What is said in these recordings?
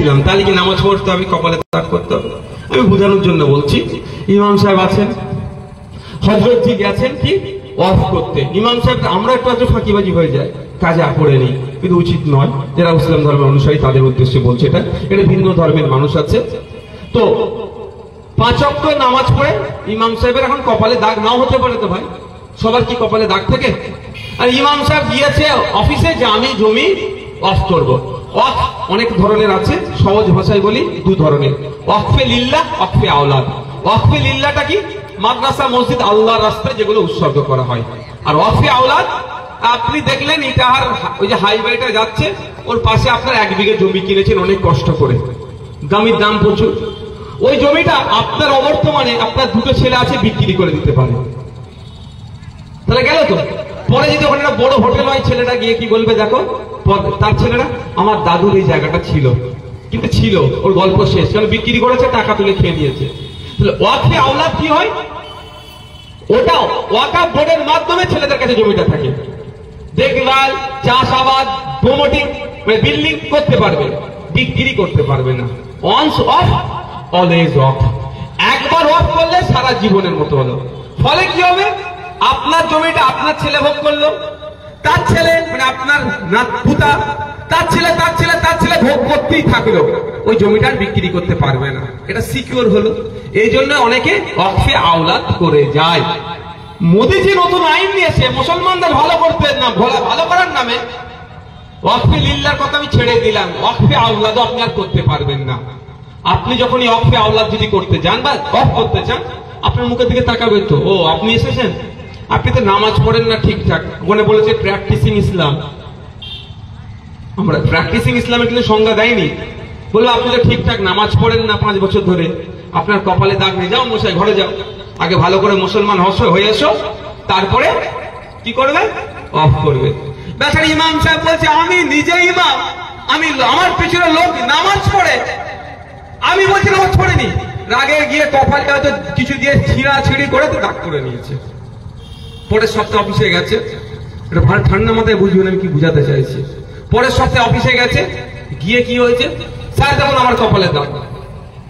দিলাম, তাহলে কি নামাজ পড়তে হবে, কপালে দাগ করতে হবে? আমি বোঝানোর জন্য বলছি। ইমাম সাহেব আছেন, হযরতজি গেছেন কি ওয়াজ করতে। ইমাম সাহেব, আমরা একটু একটু ফাঁকিবাজি হয়ে যায়, কাজে পড়ে নেই, কিন্তু উচিত নয়। যারা ইসলাম ধর্মের অনুসারী তাদের উদ্দেশ্যে বলছে, এটা ভিন্ন ধর্মের মানুষ আছে। তো 5 ওয়াক্ত নামাজ পড়ে ইমাম সাহেবের এখন কপালে দাগ নাও হতে পারে, তো ভাই সবার কি কপালে দাগ থাকে? আর ইমাম সাহেব গিয়েছে অফিসে যে আমি জমি ওয়াকফ করবো। ওয়াকফ অনেক ধরনের আছে, সহজ ভাষায় বলি 2 ধরনের, ওয়াকফে লিল্লাহ, ওয়াকফে আওলাদ। ওয়াকফে লিল্লাহটা কি? মাদ্রাসা, মসজিদ, আল্লাহর রাস্তায় যেগুলো উৎসর্গ করা হয়। আর ওয়াকফে আওলাদ, আপনি দেখলেন ইটাহার ওই যে হাইওয়েটা যাচ্ছে, ওর পাশে আপনার 1 বিঘে জমি কিনেছেন অনেক কষ্ট করে, জমির দাম প্রচুর। ওই জমিটা আপনার অবর্তমানে আপনার 2টো ছেলে আছে, বিক্রি করে দিতে পারে, তাহলে গেল তো। পরে যদি ওখানে একটা বড় হোটেল হয়, ছেলেটা গিয়ে কি বলবে, দেখো তার ছেলেরা আমার দাদুর এই জায়গাটা ছিল, কিন্তু ছিল, ওর গল্প শেষ, কারণ বিক্রি করেছে, টাকা তুলে খেয়ে নিয়েছে। তাহলে ওয়াকফে আওলাদ কি হয়? ওটা ওয়াকফ বোর্ডের মাধ্যমে ছেলেদের কাছে জমিটা থাকে, দেখভাল, চাষাবাদ, প্রমোটিং, বিল্ডিং করতে পারবে, বিক্রি করতে পারবে না। ওয়ান্স অফ অলওয়েজ অফ, একবার অফ করলে সারা জীবনের মতো হলো। ফলে কি হবে? আপনার জমিটা আপনার ছেলে ভোগ করলো, তার ছেলে মানে আপনার পুতা, তার ছেলে তার ছেলে তার ছেলে ভোগ করতেই থাকলো, ওই জমিটা বিক্রি করতে পারবে না। এটা সিকিউর হলো। এই জন্য অনেকে ওয়াকফে আওলাদ করে যায়। মোদিজি নতুন আইন নিয়েছে মুসলমানদের ভালো করতে না, ভালো করার নামে। ওয়াকফে লিল্লাহর কথা আমি ছেড়ে দিলাম, ওয়াকফে আওলাদও আপনি আর করতে পারবেন না। আপনি যখনই ওয়াকফে আওলাদ যদি করতে যান বা ওয়াকফ করতে চান, আপনার মুখের দিকে তাকাবে তো, ও আপনি এসেছেন, আপনি তো নামাজ পড়েন না ঠিকঠাক। ওখানে বলেছে প্র্যাকটিসিং ইসলাম, আমরা প্র্যাকটিসিং ইসলামের কিন্তু সংজ্ঞা দেয়নি। বললো আপনি তো ঠিকঠাক নামাজ পড়েন না 5 বছর ধরে, আপনার কপালে দাগ নেই, যাও মশাই ঘরে যাও, আগে ভালো করে মুসলমান হয়ে এসো, তারপরে কি করবে? অফ করবে। বেচারা ইমাম সাহেব বলছে, আমি নিজে ইমাম, আমি আমার পেছনে লোক নামাজ পড়ে, আমি বলছি নামাজ পড়েনি, রাগে গিয়ে কপালে হয়তো কিছু দিয়ে ছিঁড়াছিঁড়ি করে তো দাগ করে নিয়েছে। পরের সপ্তাহে অফিসে গেছে, এটা ভালো ঠান্ডা মাথায় বুঝবেন আমি কি বুঝাতে চাইছি। পরের সপ্তাহে অফিসে গেছে, গিয়ে কি হয়েছে, স্যার দেখুন আমার কপালে দাগ।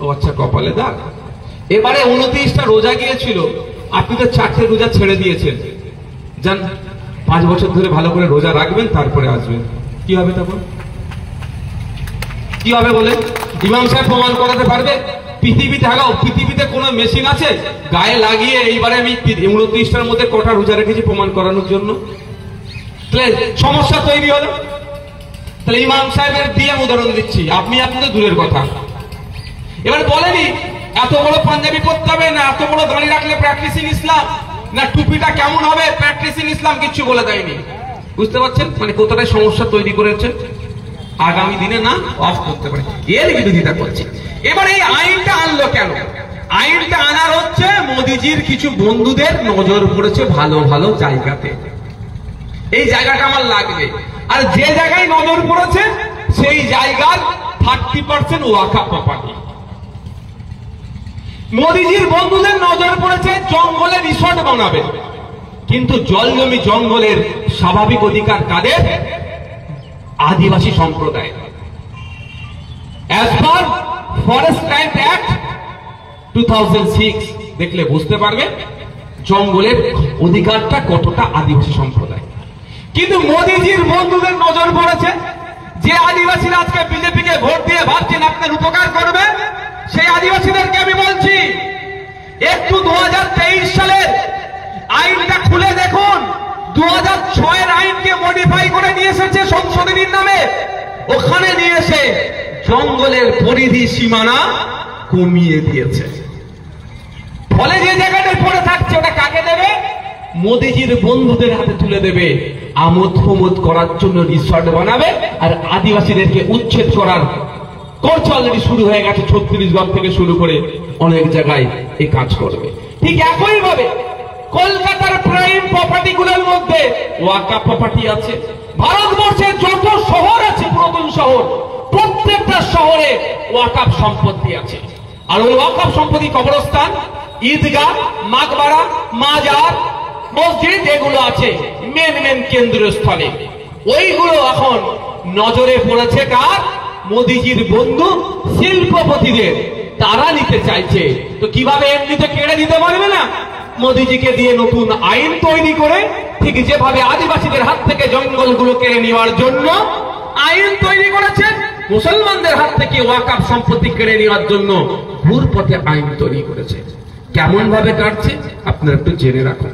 ও আচ্ছা, কপালে দাগ। এবারে 29টা রোজা গিয়েছিল, আপনি তো 4টে রোজা ছেড়ে দিয়েছেন, যান 5 বছর ধরে ভালো করে রোজা রাখবেন, তারপরে আসবেন। কি হবে তখন? কি হবে বলে ইমাম সাহেব প্রমাণ করাতে পারবে? পৃথিবীতে কোন মেশিন আছে গায়ে লাগিয়ে এইবারে আমি 29টার মধ্যে কটা রোজা রেখেছি প্রমাণ করানোর জন্য? তাহলে সমস্যা তৈরি হলো। তাহলে ইমাম সাহেবের দিয়ে উদাহরণ দিচ্ছি, আপনি তো দূরের কথা। এবার বলেনি এত বড় পাঞ্জাবি পরতে হবে না, এত বড় দাড়ি রাখলে প্র্যাকটিসিং ইসলাম, না টুপিটা কেমন হবে প্র্যাকটিসিং ইসলাম, কিচ্ছু বলে দেয়নি। বুঝতে পারছেন মানে কতটা সমস্যা তৈরি করেছে? আগামী দিনে না অফ করতে পারে, এর বিরোধিতা করছে। এবার এই আইনটা আনলো কেন? আইনটা আনার হচ্ছে মোদিজির কিছু বন্ধুদের নজর পড়েছে ভালো ভালো জায়গাতে, এই জায়গাটা আমার লাগবে। আর যে জায়গায় নজর পড়েছে সেই জায়গার 30% ওয়াকফ প্রপার্টি। মোদিজির বন্ধুদের নজর পড়েছে জঙ্গলে রিসর্ট বানাবে, কিন্তু জল জমি জঙ্গলের স্বাভাবিক অধিকার কাদের? আদিবাসী সম্প্রদায়। As per forest land act 2006 দেখলে বুঝতে পারবে জঙ্গলের অধিকারটা কতটা আদিবাসী সম্প্রদায়। কিন্তু মোদিজির বন্ধুদের নজর পড়েছে যে আদিবাসীরা আজকে বিজেপিকে ভোট দিয়ে ভাবছেন আপনার উপকার করবে, সেই আদিবাসীদেরকে আমি বলছি একটু 2023 সালের আইনটা খুলে দেখুন। 2006-এর আইনকে মডিফাই করে নিয়ে এসেছে সংশোধনীর নামে, ওখানে নিয়ে এসে জঙ্গলের পরিধি সীমানা কমিয়ে দিয়েছে। ফলে যে জায়গাটা পড়ে থাকছে ওটা কাকে দেবে? মোদিজির বন্ধুদের হাতে তুলে দেবে। আমোদ প্রমোদ করার জন্য রিসর্ট বানাবে আর আদিবাসীদেরকে উচ্ছেদ করার করছে, অলরেডি শুরু হয়ে গেছে। ছত্তিশগড় থেকে শুরু করে অনেক জায়গায় এই কাজ করবে। ঠিক একই ভাবে কলকাতার প্রাইম প্রপার্টি গুলোর মধ্যে ওয়াকফ প্রপার্টি আছে। ভারতবর্ষের যত শহর আছে, পুরাতন শহর, প্রত্যেকটা শহরে ওয়াকফ সম্পত্তি আছে। আর ওই ওয়াকফ সম্পত্তি কবরস্থান, ঈদগাহ, মাকবারা, মাজার, মসজিদ এগুলো আছে মেন কেন্দ্রীয় স্থলে। ওইগুলো এখন নজরে পড়েছে কার? মোদিজির বন্ধু শিল্পপতিদের, তারা নিতে চাইছে। তো কিভাবে এমনিতে কেড়ে দিতে পারবে না? মোদিজিকে দিয়ে নতুন আইন তৈরি করে, ঠিক যেভাবে আদিবাসীদের হাত থেকে জঙ্গলগুলো কেড়ে নেওয়ার জন্য আইন তৈরি করেছেন, মুসলমানদের হাত থেকে ওয়াকফ সম্পত্তি কেড়ে নেওয়ার জন্য ঘুরপথে আইন তৈরি করেছে। কেমন ভাবে কাটছে আপনারা একটু জেনে রাখুন।